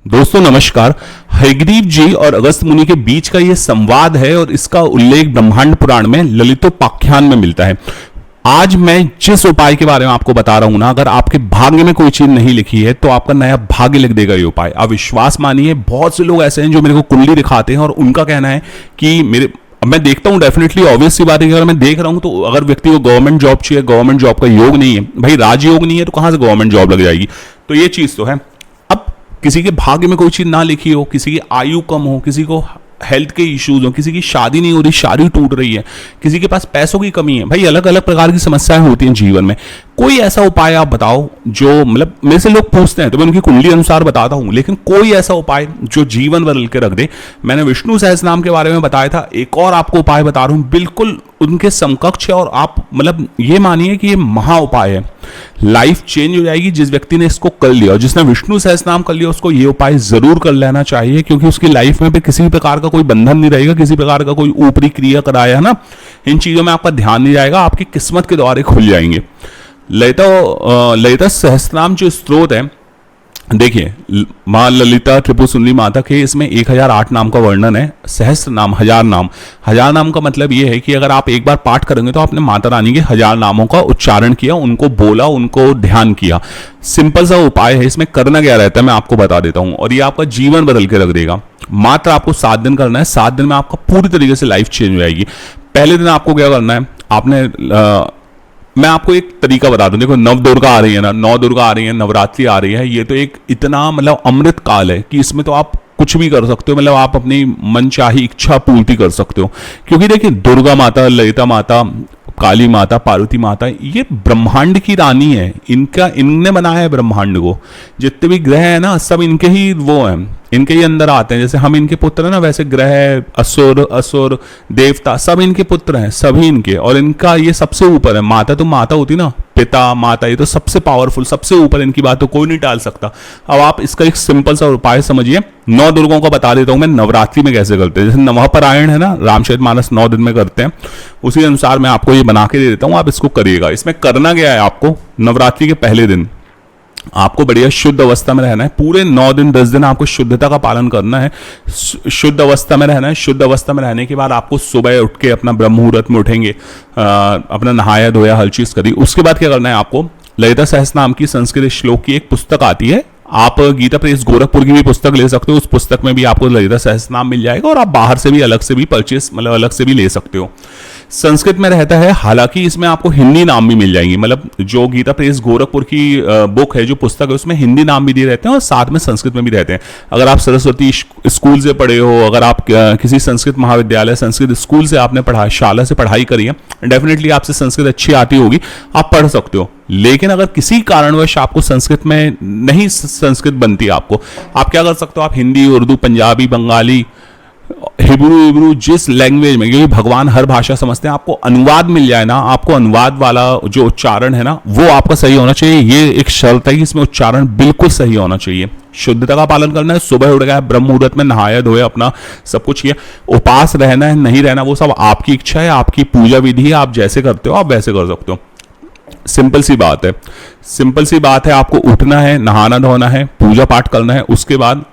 दोस्तों नमस्कार। हयग्रीव जी और अगस्त मुनि के बीच का यह संवाद है और इसका उल्लेख ब्रह्मांड पुराण में ललितोपाख्यान में मिलता है। आज मैं जिस उपाय के बारे में आपको बता रहा हूं ना, अगर आपके भाग्य में कोई चीज नहीं लिखी है तो आपका नया भाग्य लिख देगा ये उपाय। आप विश्वास मानिए, बहुत से लोग ऐसे हैं जो मेरे को कुंडली दिखाते हैं और उनका कहना है कि मेरे, अब मैं देखता हूं, डेफिनेटली ऑब्वियस सी बात है कि अगर मैं देख रहा हूं तो अगर व्यक्ति को गवर्नमेंट जॉब चाहिए, गवर्नमेंट जॉब का योग नहीं है, भाई राजयोग नहीं है, तो कहां से गवर्नमेंट जॉब लग जाएगी। तो ये चीज तो है। अब किसी के भाग्य में कोई चीज ना लिखी हो, किसी की आयु कम हो, किसी को हेल्थ के इश्यूज हो, किसी की शादी नहीं हो रही, शादी टूट रही है, किसी के पास पैसों की कमी है, भाई अलग अलग प्रकार की समस्याएं होती हैं जीवन में। कोई ऐसा उपाय आप बताओ जो, मतलब मेरे से लोग पूछते हैं तो मैं उनकी कुंडली अनुसार बताता हूं, लेकिन कोई ऐसा उपाय जो जीवन बदल के रख दे। मैंने विष्णु सहस्त्रनाम के बारे में बताया था, एक और आपको उपाय बता रहा हूं, बिल्कुल उनके समकक्ष है और आप मतलब ये मानिए कि ये महा उपाय है। लाइफ चेंज हो जाएगी जिस व्यक्ति ने इसको कर लिया, और जिसने विष्णु सहस्त्रनाम कर लिया उसको ये उपाय जरूर कर लेना चाहिए, क्योंकि उसकी लाइफ में भी किसी भी प्रकार का कोई बंधन नहीं रहेगा, किसी प्रकार का कोई ऊपरी क्रिया कराया है ना, इन चीजों में आपका ध्यान नहीं जाएगा, आपकी किस्मत के द्वारे खुल जाएंगे। ललिता सहस्त्रनाम जो स्त्रोत है, देखिए मां ललिता त्रिपुर सुंदरी माता के इसमें 1008 नाम का वर्णन है। सहस्त्र नाम, हजार नाम। हजार नाम का मतलब यह है कि अगर आप एक बार पाठ करेंगे तो आपने माता रानी के 1000 नामों का उच्चारण किया, उनको बोला, उनको ध्यान किया। सिंपल सा उपाय है, इसमें करना क्या रहता है मैं आपको बता देता हूं, और ये आपका जीवन बदल के रख देगा। मात्र आपको 7 दिन करना है, 7 दिन में आपका पूरी तरीके से लाइफ चेंज हो जाएगी। पहले दिन आपको क्या करना है, आपने मैं आपको एक तरीका बता दूं। देखो, नव दुर्गा आ रही है ना, 9 दुर्गा आ रही है, नवरात्रि आ रही है, ये तो एक इतना मतलब अमृत काल है कि इसमें तो आप कुछ भी कर सकते हो, मतलब आप अपनी मनचाही इच्छा पूर्ति कर सकते हो। क्योंकि देखिए, दुर्गा माता, ललिता माता, काली माता, पार्वती माता, ये ब्रह्मांड की रानी है। इनने बनाया है ब्रह्मांड को। जितने भी ग्रह है ना, सब इनके ही वो हैं, इनके ही अंदर आते हैं। जैसे हम इनके पुत्र हैं ना, वैसे ग्रह, असुर, देवता सब इनके पुत्र हैं, सभी इनके। और इनका ये सबसे ऊपर है। माता तो माता होती ना, पिता माता, ये तो सबसे पावरफुल, सबसे ऊपर, इनकी बात तो कोई नहीं टाल सकता। अब आप इसका एक सिंपल सा उपाय समझिए। 9 दुर्गों का बता देता हूं मैं, नवरात्रि में कैसे करते हैं। जैसे नवपारायण है ना, रामचरितमानस 9 दिन में करते हैं, उसी अनुसार मैं आपको ये बना के दे देता हूं, आप इसको करिएगा। इसमें करना क्या है, आपको नवरात्रि के पहले दिन आपको बढ़िया शुद्ध अवस्था में रहना है। पूरे 9 दिन 10 दिन आपको शुद्धता का पालन करना है, शुद्ध अवस्था में रहना है। शुद्ध अवस्था में रहने के बाद आपको सुबह उठ के अपना ब्रह्म मुहूर्त में उठेंगे, अपना नहाया धोया हर चीज करी। उसके बाद क्या करना है, आपको ललिता सहस्त्रनाम की संस्कृत श्लोक की एक पुस्तक आती है, आप गीता प्रेस गोरखपुर की भी पुस्तक ले सकते हो। उस पुस्तक में भी आपको ललिता सहस्त्रनाम मिल जाएगा, और आप बाहर से भी अलग से भी परचेस, मतलब अलग से भी ले सकते हो। संस्कृत में रहता है, हालांकि इसमें आपको हिंदी नाम भी मिल जाएंगी। मतलब जो गीता प्रेस गोरखपुर की बुक है, जो पुस्तक है, उसमें हिंदी नाम भी दिए रहते हैं और साथ में संस्कृत में भी रहते हैं। अगर आप सरस्वती स्कूल से पढ़े हो, अगर आप किसी संस्कृत महाविद्यालय, संस्कृत स्कूल से आपने पढ़ा, शाला से पढ़ाई करी है, डेफिनेटली आपसे संस्कृत अच्छी आती होगी, आप पढ़ सकते हो। लेकिन अगर किसी कारणवश आपको संस्कृत में नहीं संस्कृत बनती आपको, आप क्या कर सकते हो, आप हिंदी, उर्दू, पंजाबी, बंगाली, हिब्रू, जिस लैंग्वेज में, क्योंकि भगवान हर भाषा समझते हैं, आपको अनुवाद मिल जाए ना, आपको अनुवाद वाला जो उच्चारण है ना, वो आपका सही होना चाहिए। ये एक शर्त है कि इसमें उच्चारण बिल्कुल सही होना चाहिए। शुद्धता का पालन करना है, सुबह उठ गया, ब्रह्म मुहूर्त में नहाया धोया, अपना सब कुछ किया। उपास रहना है, नहीं रहना, वो सब आपकी इच्छा है, आपकी पूजा विधि है, आप जैसे करते हो आप वैसे कर सकते हो। सिंपल सी बात है, सिंपल सी बात है। आपको उठना है, नहाना धोना है, पूजा पाठ करना है, उसके बाद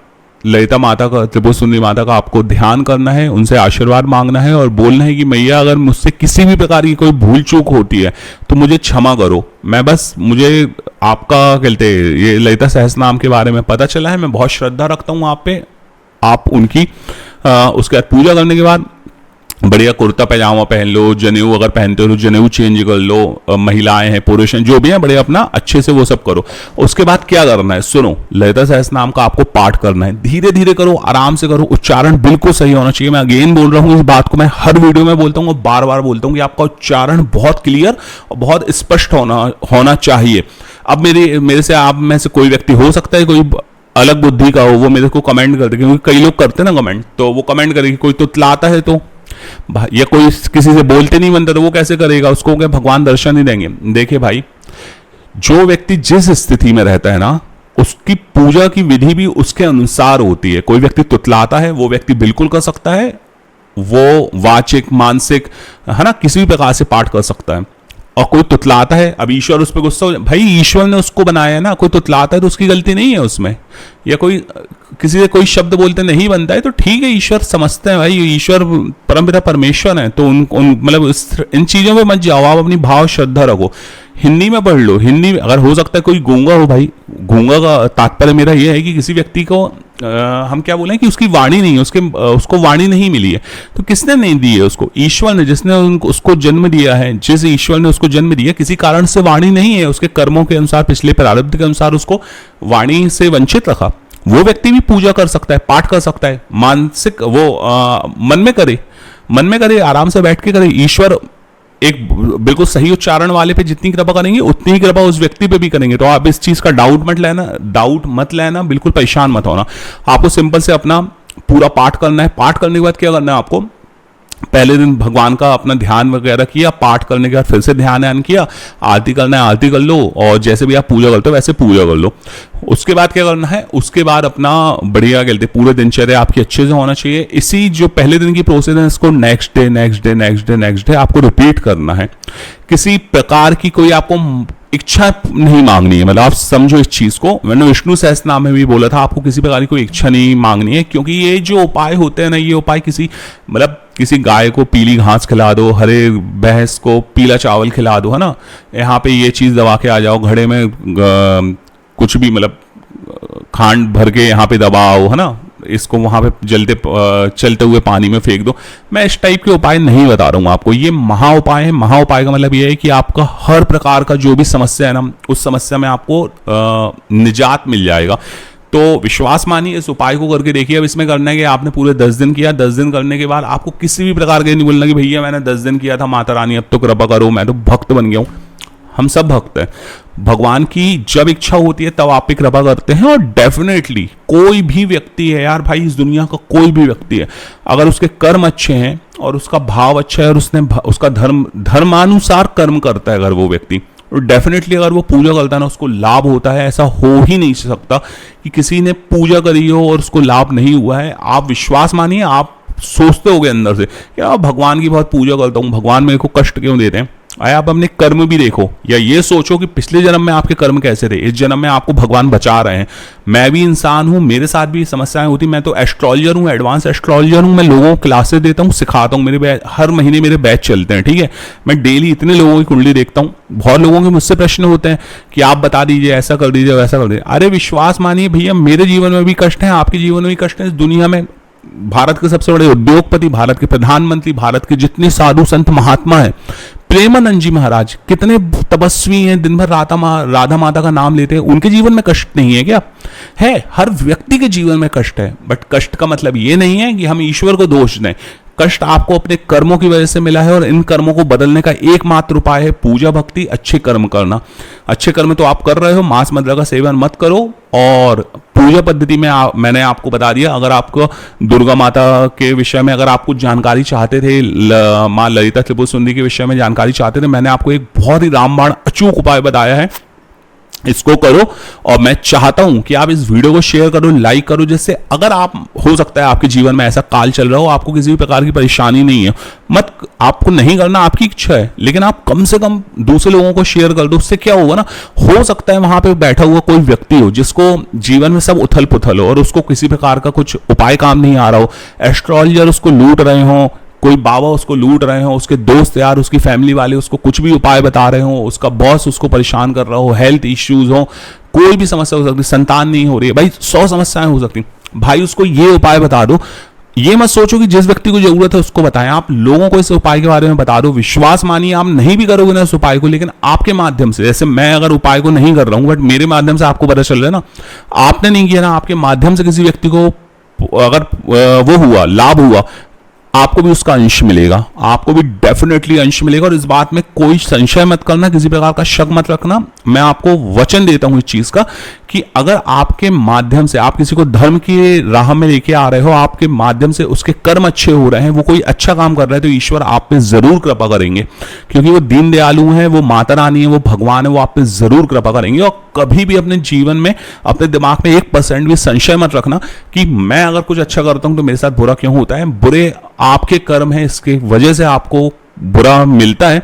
ललिता माता का, त्रिपुर सुंदरी माता का आपको ध्यान करना है, उनसे आशीर्वाद मांगना है और बोलना है कि मैया, अगर मुझसे किसी भी प्रकार की कोई भूल चूक होती है तो मुझे क्षमा करो। मैं बस, मुझे आपका कहते ये ललिता सहस्त्रनाम के बारे में पता चला है, मैं बहुत श्रद्धा रखता हूँ आप पे। आप उनकी उसके बाद पूजा करने के बाद बढ़िया कुर्ता पैजामा पहन लो, जनेऊ अगर पहनते हो तो जनेऊ चेंज कर लो, महिलाएं हैं, पुरुष हैं, जो भी हैं, बढ़िया अपना अच्छे से वो सब करो। उसके बाद क्या करना है, सुनो, ललिता सहस्त्रनाम का आपको पाठ करना है, धीरे धीरे करो, आराम से करो, उच्चारण बिल्कुल सही होना चाहिए। मैं अगेन बोल रहा हूँ इस बात को, मैं हर वीडियो में बोलता हूँ और बार बार बोलता हूँ कि आपका उच्चारण बहुत क्लियर और बहुत स्पष्ट होना चाहिए। अब मेरे से, आप में से कोई व्यक्ति हो सकता है कोई अलग बुद्धि का हो, वो मेरे को कमेंट कर दे, क्योंकि कई लोग करते हैं ना कमेंट, तो वो कमेंट करेगी, कोई तुतलाता है तो, या कोई किसी से बोलते नहीं बनता तो वो कैसे करेगा, उसको क्या भगवान दर्शन नहीं देंगे। देखिए भाई, जो व्यक्ति जिस स्थिति में रहता है ना, उसकी पूजा की विधि भी उसके अनुसार होती है। कोई व्यक्ति तुतलाता है, वो व्यक्ति बिल्कुल कर सकता है, वो वाचिक, मानसिक, है ना, किसी भी प्रकार से पाठ कर सकता है। और कोई तुतलाता है, अब ईश्वर उस पर गुस्सा हो, भाई ईश्वर ने उसको बनाया है ना, कोई तुतलाता है तो उसकी गलती नहीं है उसमें, या कोई किसी से कोई शब्द बोलते नहीं बनता है तो ठीक है, ईश्वर समझते हैं भाई, ईश्वर परमपिता परमेश्वर है, तो उन मतलब इन चीजों में मत जाओ, आप अपनी भाव श्रद्धा रखो, हिंदी में पढ़ लो, हिंदी में अगर हो सकता है कोई गूंगा हो भाई, गूंगा का तात्पर्य मेरा ये है कि किसी व्यक्ति को हम क्या बोलें कि उसकी वाणी नहीं है, उसको वाणी नहीं मिली है, तो किसने नहीं दी है उसको? ईश्वर ने, जिसने उसको जन्म दिया है, जिस ईश्वर ने उसको जन्म दिया, किसी कारण से वाणी नहीं है, उसके कर्मों के अनुसार, पिछले प्रारब्ध के अनुसार उसको वाणी से वंचित रखा, वो व्यक्ति भी पूजा कर सकता है, पाठ कर सकता है, मानसिक वो मन में करे, आराम से बैठ के करे। ईश्वर एक बिल्कुल सही उच्चारण वाले पे जितनी कृपा करेंगे उतनी ही कृपा उस व्यक्ति पे भी करेंगे। तो आप इस चीज का डाउट मत लेना, बिल्कुल परेशान मत होना। आपको सिंपल से अपना पूरा पाठ करना है। पाठ करने के बाद क्या करना है आपको? पहले दिन भगवान का अपना ध्यान वगैरह किया, पाठ करने के बाद फिर से ध्यान किया, आरती करना है आरती कर लो, और जैसे भी आप पूजा करते हो वैसे पूजा कर लो। उसके बाद क्या करना है? उसके बाद अपना बढ़िया कहते पूरे दिनचर्या आपकी अच्छे से होना चाहिए। इसी जो पहले दिन की प्रोसेस है इसको नेक्स्ट डे आपको रिपीट करना है। किसी प्रकार की कोई आपको इच्छा नहीं मांगनी है, मतलब आप समझो इस चीज को। मैंने विष्णु सहस्त्रनाम में भी बोला था, आपको किसी प्रकार की कोई इच्छा नहीं मांगनी है, क्योंकि ये जो उपाय होते हैं ना, ये उपाय किसी गाय को पीली घास खिला दो, हरे भैंस को पीला चावल खिला दो, है ना, यहाँ पे ये चीज दबा के आ जाओ, घड़े में कुछ भी मतलब खांड भर के यहाँ पे दबाओ, है ना, इसको वहां पे चलते हुए पानी में फेंक दो। मैं इस टाइप के उपाय नहीं बता रहा हूँ आपको, ये महा उपाय है। महा उपाय का मतलब ये है कि आपका हर प्रकार का जो भी समस्या है ना, उस समस्या में आपको निजात मिल जाएगा। तो विश्वास मानिए, इस उपाय को करके देखिए। अब इसमें करना है कि आपने पूरे 10 दिन किया, 10 दिन करने के बाद आपको किसी भी प्रकार के नहीं बोलना कि भैया मैंने 10 दिन किया था, माता रानी अब तो कृपा करो, मैं तो भक्त बन गया हूं। हम सब भक्त हैं, भगवान की जब इच्छा होती है तब आप पे कृपा करते हैं। और डेफिनेटली कोई भी व्यक्ति है यार भाई, इस दुनिया का कोई भी व्यक्ति है, अगर उसके कर्म अच्छे हैं और उसका भाव अच्छा है और उसने उसका धर्मानुसार कर्म करता है अगर वो व्यक्ति, और डेफिनेटली अगर वो पूजा करता है ना, उसको लाभ होता है। ऐसा हो ही नहीं सकता कि किसी ने पूजा करी हो और उसको लाभ नहीं हुआ है। आप विश्वास मानिए, आप सोचते होगे अंदर से कि आप भगवान की बहुत पूजा करता हूँ, भगवान मेरे को कष्ट क्यों देते हैं? आया आप अपने कर्म भी देखो, या ये सोचो कि पिछले जन्म में आपके कर्म कैसे थे, इस जन्म में आपको भगवान बचा रहे हैं। मैं भी इंसान हूं, मेरे साथ भी समस्याएं होती। मैं तो एस्ट्रोलॉजर हूं, एडवांस एस्ट्रोलॉजर हूं। मैं लोगों को क्लासेस देता हूं, सिखाता हूं। मेरे हर महीने मेरे बैच चलते हैं, ठीक है। मैं डेली इतने लोगों की कुंडली देखता हूं। बहुत लोगों के मुझसे प्रश्न होते हैं कि आप बता दीजिए, ऐसा कर दीजिए, वैसा कर दीजिए। अरे विश्वास मानिए भैया, मेरे जीवन में भी कष्ट है, आपके जीवन में भी कष्ट है। इस दुनिया में भारत के सबसे बड़े उद्योगपति, भारत के प्रधानमंत्री, भारत के जितने साधु संत महात्मा हैं, प्रेमानंद जी महाराज कितने तपस्वी हैं, दिन भर राधा माता का नाम लेते हैं, उनके जीवन में कष्ट नहीं है क्या? है, हर व्यक्ति के जीवन में कष्ट है। बट कष्ट का मतलब ये नहीं है कि हम ईश्वर को दोष दें। कष्ट आपको अपने कर्मों की वजह से मिला है, और इन कर्मों को बदलने का एकमात्र उपाय है पूजा भक्ति, अच्छे कर्म करना। अच्छे कर्म तो आप कर रहे हो, मांस मदिरा का सेवन मत करो। और पूजा पद्धति में मैंने आपको बता दिया। अगर आपको दुर्गा माता के विषय में अगर आप कुछ जानकारी चाहते थे, माँ ललिता त्रिपुर सुंदरी के विषय में जानकारी चाहते थे, मैंने आपको एक बहुत ही रामबाण अचूक उपाय बताया है। इसको करो, और मैं चाहता हूं कि आप इस वीडियो को शेयर करो, लाइक करो, जिससे अगर आप, हो सकता है आपके जीवन में ऐसा काल चल रहा हो, आपको किसी भी प्रकार की परेशानी नहीं है, मत, आपको नहीं करना, आपकी इच्छा है, लेकिन आप कम से कम दूसरे लोगों को शेयर कर दो। उससे क्या होगा ना, हो सकता है वहां पे बैठा हुआ कोई व्यक्ति हो जिसको जीवन में सब उथल पुथल हो और उसको किसी प्रकार का कुछ उपाय काम नहीं आ रहा हो, एस्ट्रोलॉजर उसको लूट रहे हो, कोई बाबा उसको लूट रहे हो, उसके दोस्त यार, उसकी फैमिली वाले उसको कुछ भी उपाय बता रहे हो, उसका बॉस उसको परेशान कर रहा हो, हेल्थ इश्यूज हो, कोई भी समस्या हो सकती, संतान नहीं हो रही है, भाई 100 समस्याएं हो सकती, भाई उसको ये उपाय बता दो। ये मत सोचो कि जिस व्यक्ति को जरूरत है उसको बताएं, आप लोगों को इस उपाय के बारे में बता दो। विश्वास मानिए, आप नहीं भी करोगे ना इस उपाय को, लेकिन आपके माध्यम से, जैसे मैं अगर उपाय को नहीं कर रहा हूं बट मेरे माध्यम से आपको पता चल रहा है ना, आपने नहीं किया ना, आपके माध्यम से किसी व्यक्ति को अगर वो हुआ, लाभ हुआ, आपको भी उसका अंश मिलेगा, आपको भी डेफिनेटली अंश मिलेगा। और इस बात में कोई संशय मत करना, किसी प्रकार का शक मत रखना। मैं आपको वचन देता हूं इस चीज का कि अगर आपके माध्यम से आप किसी को धर्म की राह में लेके आ रहे हो, आपके माध्यम से उसके कर्म अच्छे हो रहे हैं, वो कोई अच्छा काम कर रहा है, तो ईश्वर आप पे जरूर कृपा करेंगे, क्योंकि वो दीन दयालु हैं, वो माता रानी है, वो भगवान है, वो आप पे जरूर कृपा करेंगे। और कभी भी अपने जीवन में, अपने दिमाग में 1% भी संशय मत रखना कि मैं अगर कुछ अच्छा करता हूं तो मेरे साथ बुरा क्यों होता है। बुरे आपके कर्म है, इसके वजह से आपको बुरा मिलता है,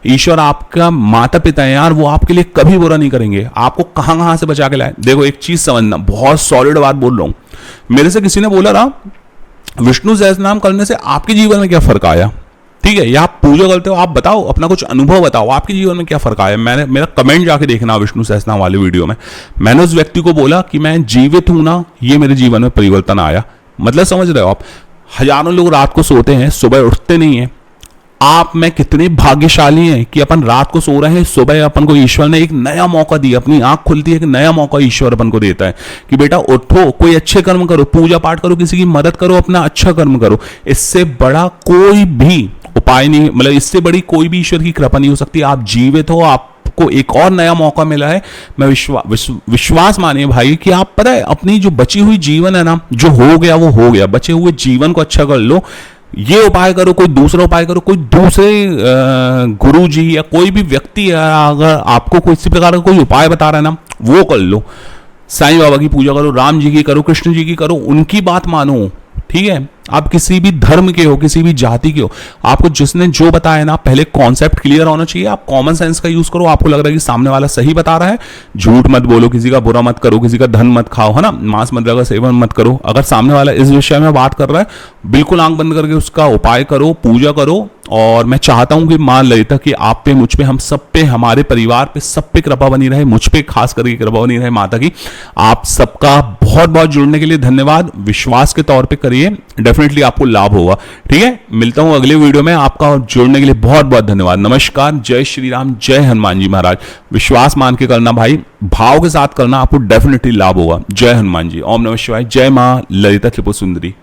ईश्वर आपका माता पिता है यार, वो आपके लिए कभी बुरा नहीं करेंगे। आपको कहां कहां से बचा के लाए। देखो एक चीज समझना, बहुत सॉलिड बात बोल रहा हूं। मेरे से किसी ने बोला ना विष्णु सहस्त्रनाम करने से आपके जीवन में क्या फर्क आया, ठीक है, या आप पूजा करते हो, आप बताओ अपना कुछ अनुभव बताओ, आपके जीवन में क्या फर्क आया। मैंने मेरा कमेंट जाके देखना विष्णु सहस्त्रनाम वाले वीडियो में, मैंने उस व्यक्ति को बोला कि मैं जीवित हूं ना, ये मेरे जीवन में परिवर्तन आया। मतलब समझ रहे हो आप, हजारों लोग रात को सोते हैं, सुबह उठते नहीं है। आप में कितने भाग्यशाली हैं कि अपन रात को सो रहे हैं, सुबह अपन को ईश्वर ने एक नया मौका दिया, अपनी आंख खुलती है, एक नया मौका ईश्वर अपन को देता है कि बेटा उठो, कोई अच्छे कर्म करो, पूजा पाठ करो, किसी की मदद करो, अपना अच्छा कर्म करो। इससे बड़ा कोई भी उपाय नहीं, मतलब इससे बड़ी कोई भी ईश्वर की कृपा नहीं हो सकती। आप जीवित हो, आपको एक और नया मौका मिला है। मैं विश्वास मानिए भाई कि आप पता है अपनी जो बची हुई जीवन है ना, जो हो गया वो हो गया, बचे हुए जीवन को अच्छा कर लो। ये उपाय करो, कोई दूसरा उपाय करो, कोई दूसरे गुरु जी या कोई भी व्यक्ति अगर आपको कोई इसी प्रकार का कोई उपाय बता रहा है ना, वो कर लो। साईं बाबा की पूजा करो, राम जी की करो, कृष्ण जी की करो, उनकी बात मानो, ठीक है। आप किसी भी धर्म के हो, किसी भी जाति के हो, आपको जिसने जो बताया ना, पहले कॉन्सेप्ट क्लियर होना चाहिए। आप कॉमन सेंस का यूज करो। आपको लग रहा है कि सामने वाला सही बता रहा है, झूठ मत बोलो, किसी का बुरा मत करो, किसी का धन मत खाओ, है ना, मांस मदिरा का सेवन मत करो। अगर सामने वाला इस विषय में बात कर रहा है, बिल्कुल आंख बंद करके उसका उपाय करो, पूजा करो। और मैं चाहता हूं कि मां ललिता कि आप पे, मुझ पे, हम सब पे, हमारे परिवार पे, सब पे कृपा बनी रहे, मुझ पे खास करके कृपा बनी रहे माता की। आप सबका बहुत बहुत जुड़ने के लिए धन्यवाद। विश्वास के तौर पे करिए, डेफिनेटली आपको लाभ होगा, ठीक है। मिलता हूं अगले वीडियो में। आपका जुड़ने के लिए बहुत बहुत धन्यवाद। नमस्कार, जय श्री राम, जय हनुमान जी महाराज। विश्वास मान के करना भाई, भाव के साथ करना, आपको डेफिनेटली लाभ होगा। जय हनुमान जी। ओम नमः शिवाय। जय मां ललिता त्रिपुर सुंदरी।